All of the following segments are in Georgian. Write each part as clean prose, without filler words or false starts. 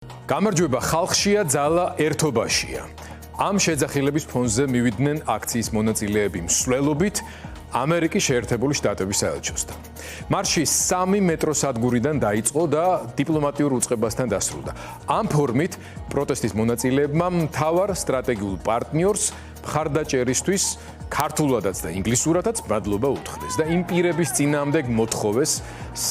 გამარჯვება ხალხშია, ძალა ერთობაშია. ამ შეძახილების ფონზე მივიდნენ აქციის მონაწილეები მსვლელობით ამერიკის შეერთებული შტატების საელჩოსთან. მარში 3 მეტროსადგურიდან დაიწყო და დიპლომატიურ უწყებასთან დასრულდა. ამ ფორმით პროტესტის მონაწილეებმა მთავარ სტრატეგიულ პარტნიორს მხარდაჭერისთვის ქართულადაც და ინგლისურადაც მადლობა უთხრეს და იმ პირების წინააღმდეგ მოთხოვეს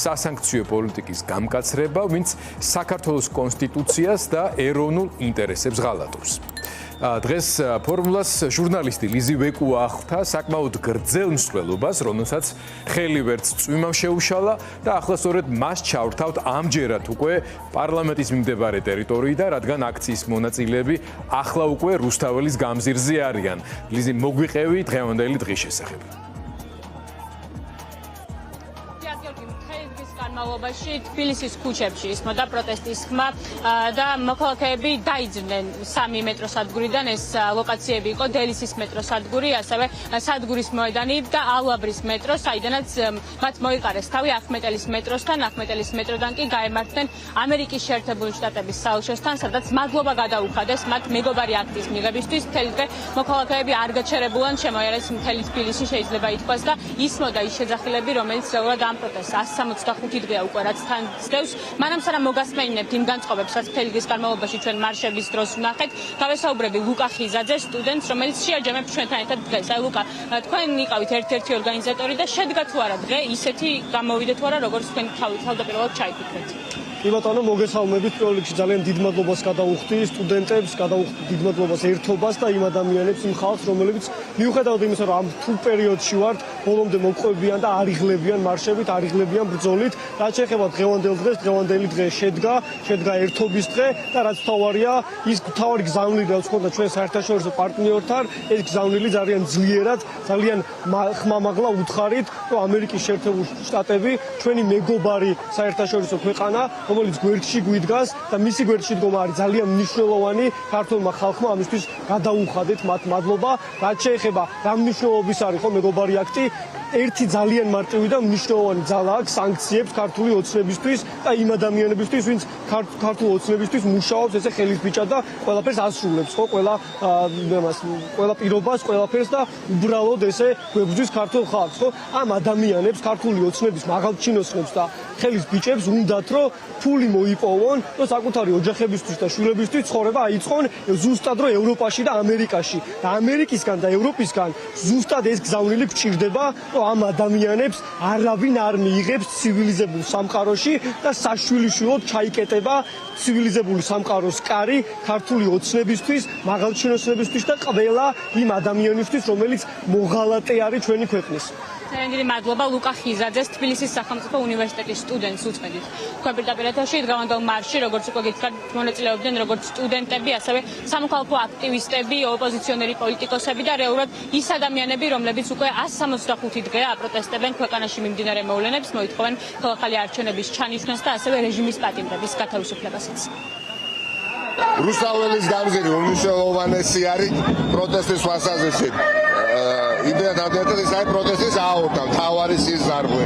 სასანქციო პოლიტიკის გამკაცრება, ვინც საქართველოს კონსტიტუციას და ეროვნულ ინტერესებს ღალატობს. დღეს ფორმულას ჟურნალისტი ლიზი ვეკუა ახლდა საკმაოდ გრძელ მსვლელობას, რომელსაც ხელი ვერც წვიმამ შეუშალა და ახლა სწორედ მას ჩავრთავთ ამჯერად უკვე პარლამენტის მიმდებარე ტერიტორიიდან, რადგან აქციის მონაწილეები ახლა უკვე რუსთაველის გამზირზე არიან. ლიზი, მოგვიყევი დღევანდელი დღის შესახებ. განმავლობაში თბილისის ქუჩებში ისმოდა პროტესტის ხმა და მოქალაქეები დაიძრნენ 3 მეტროსადგურიდან. ეს ლოკაციები იყო დელისის მეტროსადგური, ასევე სადგურის მოედანი და ალვაბრის მეტრო, საიდანაც მათ მოიყარეს თავი ახმეტელის მეტროსთან, ახმეტელის მეტროდან კი გაემართნენ ამერიკის შეერთებული შტატების საელჩოსთან, სადაც მადლობა გადაუხადეს მათ მეგობარი აქტის მიღებისთვის. მთელი დღე მოქალაქეები არ გაჩერებულან შემოიარეს მთელი თბილისი, შეიძლება ითქვას, და ისმოდა ის შეძახილები, რომელიც რეალურად ამ პროტესტს 165 დღეა უკვე რაც თან ძდევს. მანამ სანამ მოგასმენინებთ იმ განწყობებს, რაც მთელი დღის განმავლობაში ჩვენ მარშების დროს ვნახეთ, გავესაუბრები ლუკა ხიზაძეს, სტუდენტს, რომელიც შეაჯამებს ჩვენთან ერთად დღეს. აი ლუკა, თქვენ იყავით ერთ-ერთი ორგანიზატორი და შედგა თუ არა დღე ისეთი გამოვიდეთ თუ არა, როგორც თქვენ თავდაპირველად ჩაიფიქრეთ? კი ბატონო, მოგესალმებით. პირველ რიგში ძალიან დიდ მადლობას გადავუხდი სტუდენტებს, გადავუხდი დიდ მადლობას ერთობას და იმ ადამიანებს, იმ ხალხს, რომლებიც მიუხედავად იმისა, რომ ამ თუ პერიოდში ვართ, ბოლომდე მოყვებიან და არიღლებიან მარშებით, არიღლებიან ბრძოლით. რაც შეეხება დღევანდელ დღეს, დღევანდელი დღე შედგა ერთობის დღე და რაც თავარია, ის თავარი გზავნილი, რაც ხონდა ჩვენ საერთაშორისო პარტნიორთან, ეს გზავნილი ძალიან ძლიერად, ძალიან ხმამაღლა უთხარით, რომ ამერიკის შეერთებული შტატები ჩვენი მეგობარი საერთაშორისო ქვეყანა, რომელიც გვერდში გვიდგას და მისი გვერდში დგომა არის ძალიან მნიშვნელოვანი ქართულმა ხალხმა, ამისთვის გადაუხადეთ მათ მადლობა. რაც შეეხება რა მნიშვნელობის არის ხო მეგობარი აქტი, ერთი ძალიან მარტივი და მნიშვნელოვანი ძალა აქვს სანქციებს ქართული ოცნებისთვის და იმ ადამიანებისთვის, ვინც ქართულ ოცნებისთვის მუშაობს, ესე ხელისბიჭად და ყველაფერს ასრულებს, ხო, ყველა პირობას, ყველაფერს და უბრალოდ ესე გვებრძვის ქართულ ხალხს, ხო? ამ ადამიანებს, ქართული ოცნების მაღალჩინოსნებს და ხელისბიჭებს უნდათ, რომ ფული მოიპოვონ და საკუთარი ოჯახებისთვის და შვილებისთვის ცხოვრება აიწყონ ზუსტად რომ ევროპაში და ამერიკაში. და ამერიკისგან და ევროპისგან ზუსტად ეს გზავნილი გვჭირდება, რომ ამ ადამიანებს არავინ არ მიიღებს ცივილიზებულ სამყაროში და საშვილიშვილოდ ჩაიკეტება ცივილიზებული სამყაროს კარი ქართული ოცნებისთვის, მაღალჩინოსნებისთვის და ყველა იმ ადამიანისთვის, რომელიც მოღალატე არის ჩვენი ქვეყნის. ძალიან დიდი მადლობა ლუკა ხიზაძეს, თბილისის სახელმწიფო უნივერსიტეტის სტუდენტს უწმედით. თქვენ პირდაპირ ეთერში დღევანდელ მარშში, როგორც უკვე გითხრათ, მონაწილეობდნენ როგორც სტუდენტები, ასევე სამოქალაქო აქტივისტები, ოპოზიციონერი პოლიტიკოსები და რეალურად ის ადამიანები, რომლებიც უკვე 165 დღეა აპროტესტებენ ქვეყანაში მიმდინარე მოვლენებს, მოითხოვენ ხელახალი არჩევნების ჩანიშვნას და ასევე რეჟიმის პატიმრების გათავისუფლებასაც. რუსთაველის გამზირი უმნიშვნელოვანესი არის პროტესტის მასაზეში. იდეა დავდეთოთ ის არის პროტესტის აორტა, მთავარი სიზარღვე.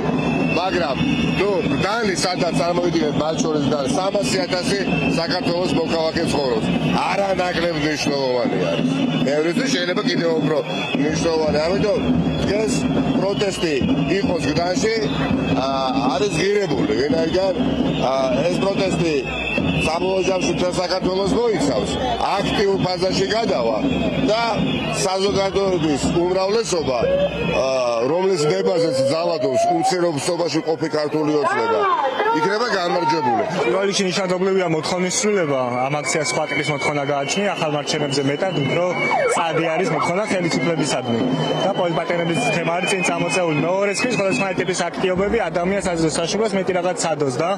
მაგრამ თუ დანი სადაც წარმოვიდგინეთ მათ შორის და 300,000 საქართველოს მოქალაქე ცხოვრობს, არანაკლებ მნიშვნელოვანი არის. მეურვეზე შეიძლება კიდევ უფრო მნიშვნელოვანი. ამიტომ დღეს პროტესტი იყოს გდანში არის ღირებული, ვინაიდან ეს პროტესტი საბოლოო ჯამში საქართველოს მოიცავს, აქტიურ ფაზაში გადავა და საზოგადოების უმრავლესობა, რომლის ნებაზეც ძალადობს უმცირესობაში ყოფი ქართული ოცნება, იქნება გამარჯვებული. პირველ რიგში ნიშანდობლივია მოთხოვნის სრულება. ამ აქციას სხვა ტიპის მოთხოვნა გააჩნია, ახალ მარჩენებზე მეტად უფრო წადი არის მოთხოვნა ხელისუფლებისადმი. და პოლიტპატიმრების თემა არის წინ წამოწეული. მეორეც კი სხვადასხვა ტიპის აქტივობები ადამიანს აძლევს საშუალებას მეტი რაღაც სადოს და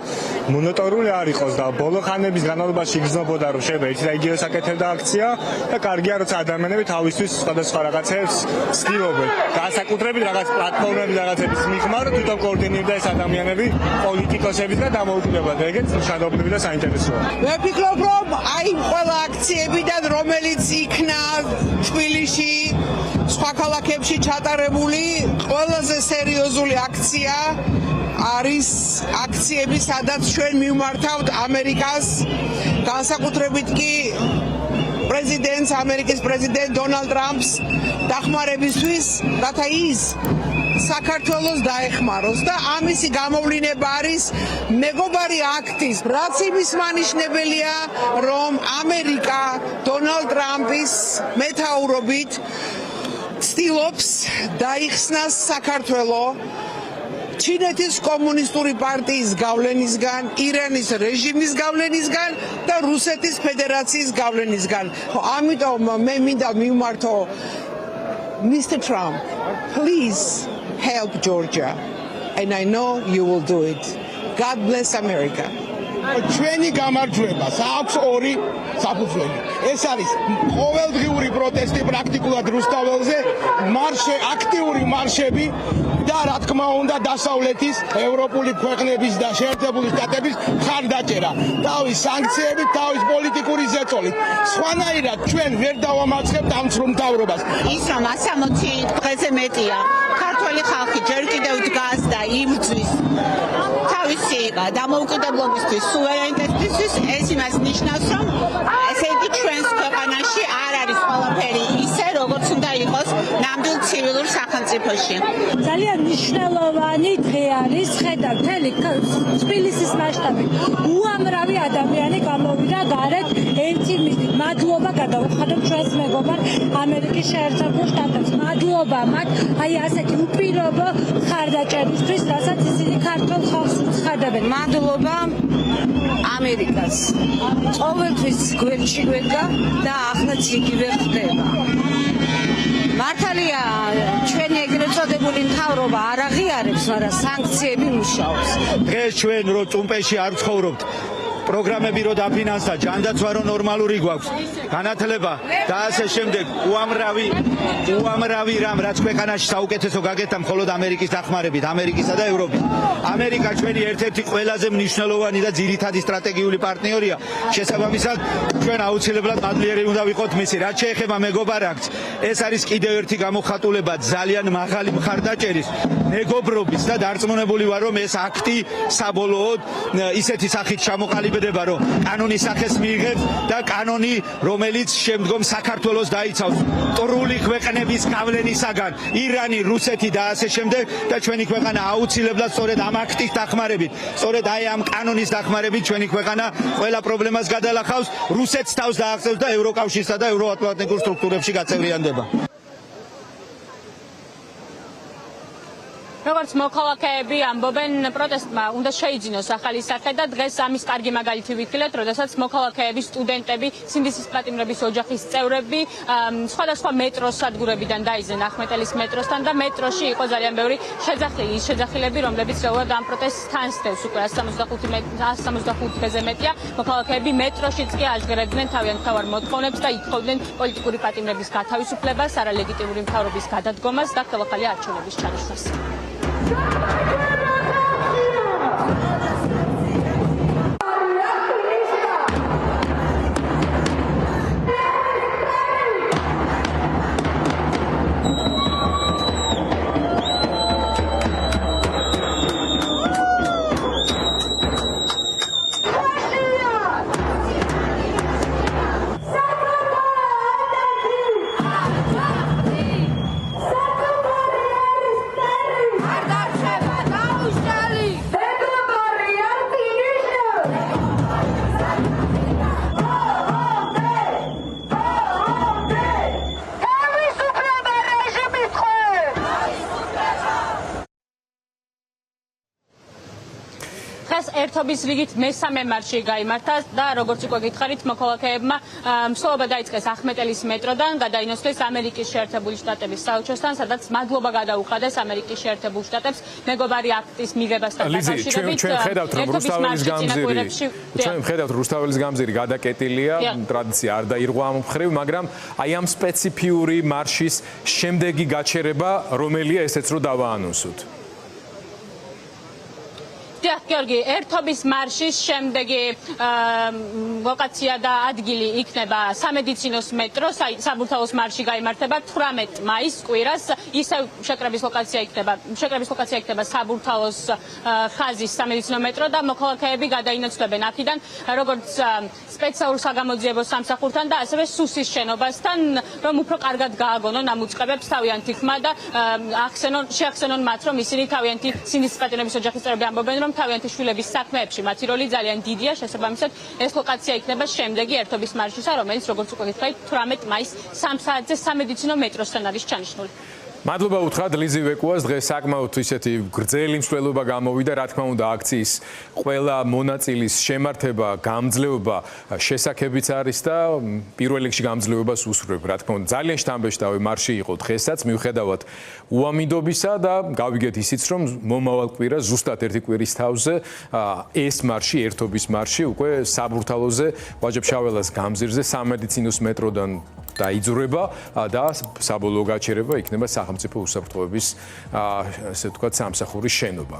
მონოტორული არ იყოს და ბოლო ხანების განმავლობაში იგრძნობოდა, რომ შეიძლება ერთი და იგივე საკეთებდა აქცია და კარგია, როცა ადამიანები თავისთვის სხვადასხვა რაღაცებს ცდილობენ. განსაკუთრებით რაღაც პლატფორმები რაღაცების მიღმა, რომ თვითონ კოორდინირდა ეს ადამიანები პოლიტიკოსებით და დამოუკიდებლად. ეგეც ნიშანდობლივი და საინტერესოა. მე ვფიქრობ, რომ აი ყველა აქციებიდან, რომელიც იქნა თბილისში, სხვა მოქალაქეებში ჩატარებული ყველაზე სერიოზული აქცია არის აქციები, სადაც ჩვენ მივმართავთ ამერიკას, განსაკუთრებით კი ამერიკის პრეზიდენტ დონალდ ტრამპს დახმარებისთვის, რათა ის საქართველოს დაეხმაროს და ამისი გამოვლინება არის მეგობარი აქტის, რაც იმის მანიშნებელია, რომ ამერიკა დონალდ ტრამპის მეთაურობით ცდილობს დაიხსნას საქართველო ჩინეთის კომუნისტური პარტიის გავლენისგან, ირანის რეჟიმის გავლენისგან და რუსეთის ფედერაციის გავლენისგან. ამიტომ მე მინდა მივმართო Mr. Trump, please help Georgia and I know you will do it. God bless America. ჩვენი გამარჯვება აქვს ორი საფუძველი. ეს არის ყოველდღიური პროტესტი პრაქტიკულად რუსთაველზე, აქტიური მარშები და რა თქმა უნდა დასავლეთის ევროპული ქვეყნების და შეერთებული შტატების მხარდაჭერა. თავის სანქციებით, თავის პოლიტიკური ზეწოლით. სხვანაირად ჩვენ ვერ დავამარცხებთ ამ ცრუ მთავრობას. ის რომ 160 დღეზე მეტია ქართველი ხალხი ჯერ კიდევ დგას და იბრძვის თავისი დამოუკიდებლობისთვის, სუვერენიტეტისთვის, ეს იმას ნიშნავს, რომ ესე იგი ჩვენს ქვეყანაში არ არის ყველაფერი ისე, როგორც უნდა იყოს ნამდვილ ცივილურ სახელმწიფოში. ძალიან მნიშვნელოვანი დღე არის, ხედავ მთელი თბილისის მასშტაბით. უამრავი ადამიანი გამოვიდა გარეთ ერთი მიზნით. მადლობა გადავუხადოთ ჩვენს მეგობარ ამერიკის შეერთებულ შტატებს. მადლობა მათ აი ასეთი უპირობო ხარდაჭერისთვის, რასაც ისინი ქართულ ხალხს უცხადებენ. მადლობა ამერიკას. ყოველთვის გვერდში გვედგა და ახლა იგივე ხდება. მართალია ჩვენი ეგრეთ წოდებული მთავრობა არ აღიარებს, მაგრამ სანქციები მუშაობს. დღეს ჩვენ რო წუმპეში არ ცხოვრობთ, პროგრამები რო დაფინანსდა, ჯანდაცვა რო ნორმალური გვაქვს, განათლება და ასე შემდეგ, უამრავი რამ რაც ქვეყანაში საუკეთესო გაკეთდა მხოლოდ ამერიკის დახმარებით, ამერიკისა და ევროპის. ამერიკა ჩვენი ერთ-ერთი ყველაზე მნიშვნელოვანი და ძირითადი სტრატეგიული პარტნიორია. შესაბამისად, ჩვენ აუცილებლად მადლიერი უნდა ვიყოთ მისი. რაც შეეხება მეგობარ აქტს, ეს არის კიდევ ერთი გამოხატულება ძალიან მაღალი მხარდაჭერის, მეგობრობის და დარწმუნებული ვარ, რომ ეს აქტი საბოლოოდ ისეთი სახით ჩამოყალიბდება, რომ კანონის სახეს მიიღებს და კანონი, რომელიც შემდგომ საქართველოს დაიცავს ტრული ქვეყნების გავლენისაგან, ირანი, რუსეთი და ასე შემდეგ და ჩვენი ქვეყანა აუცილებლად სწორედ ამ აქტის დახმარებით, სწორედ აი ამ კანონის დახმარებით ჩვენი ქვეყანა ყველა პრობლემას გადალახავს, რუსეთს თავს დააღწევს და ევროკავშირსა და ევროატლანტიკურ სტრუქტურებში გაწევრიანდება. როგორც მოქალაქეები ამბობენ, პროტესტმა უნდა შეიძინოს ახალი სახე და დღეს ამის კარგი მაგალითი ვიქილეთ, როდესაც მოქალაქეები, სტუდენტები, სინდისის პატიმრების ოჯახის წევრები სხვადასხვა მეტროს სადგურებიდან დაიძრნენ ახმეტელის მეტროსთან და მეტროში იყო ძალიან ბევრი შეძახილები, რომლებიც რეალურად ამ პროტესტს თანსდევს უკვე 165 დღეზე მეტია. მოქალაქეები მეტროშიც კი აჟღერებდნენ თავიანთ მთავარ მოთხოვნებს და ითხოვდნენ პოლიტიკური პატიმრების გათავისუფლებას, არალეგიტიმური მთავრობის გადადგომას და ხელახალი არჩევნების ჩანიშნას. ერთობის რიგით მესამე მარში გაიმართა და როგორც უკვე გითხარით, მოქალაქეებმა მსვლელობა დაიწყეს ახმეტელის მეტროდან, გადაინაცვლეს ამერიკის შეერთებული შტატების საელჩოსთან, სადაც მადლობა გადაუხადეს ამერიკის შეერთებულ შტატებს მეგობარი აქტის მიღებასთან დაკავშირებით. ჩვენ ხედავთ რუსთაველის გამზირი გადაკეტილია, ტრადიცია არ დაირღვა ამ მხრივ, მაგრამ აი ამ სპეციფიური მარშის შემდეგი გაჩერება რომელია, ესეც რო დავაანონსოთ. დიახ, გიორგი, ერთობის მარშის შემდეგი ლოკაცია და ადგილი იქნება სამედიცინოს მეტრო, საბურთალოს მარში გაიმართება 18 მაისს კვირას, ისევ შეკრების ლოკაცია იქნება საბურთალოს ხაზის სამედიცინო მეტრო და მოქალაქეები გადაინაცვლებენ აქედან როგორც სპეციალურ საგამოძიებო სამსახურთან და ასევე სუსის შენობასთან, რომ უფრო კარგად გააგონონ ამ უწყებებს თავიანთი ხმა და შეახსენონ მათ, რომ ისინი თავიანთი სინდისყეტინების ოჯახის წევრები ამბობენ, რომ თავიანთი შვილების საქმეებში მათი როლი ძალიან დიდია, შესაბამისად ეს ლოკაცია იქნება შემდეგი ერთობის მარშისა, რომელიც როგორც უკვე გითხარით 18 მაისს 3 საათზე სამედიცინო მეტროსთან არის ჩანიშნული. მადლობა უთხრათ ლიზი ვეკუას, დღეს საკმაოდ ისეთი გრძელი მსვლელობა გამოვიდა, რა თქმა უნდა აქციის ყველა მონაწილის შემართება, გამძლეობა შესაძლებიც არის და პირველ რიგში გამძლეობას უსურვებ. რა თქმა უნდა ძალიან შთამბეჭდავი მარში იყო დღესაც, მიუხედავად უამინდობისა და გავიგეთ ისიც, რომ მომავალ კვირას ზუსტად ერთი კვირის თავზე ეს მარში, ერთობის მარში უკვე საბურთალოზე ვაჯებ-შაველას გამზირზე სამედიცინოს მეტროდან დაიძრება და საბოლოო გაჩერება იქნება სახელმწიფო უსაფრთხოების ასე ვთქვათ სამსახურის შენობა.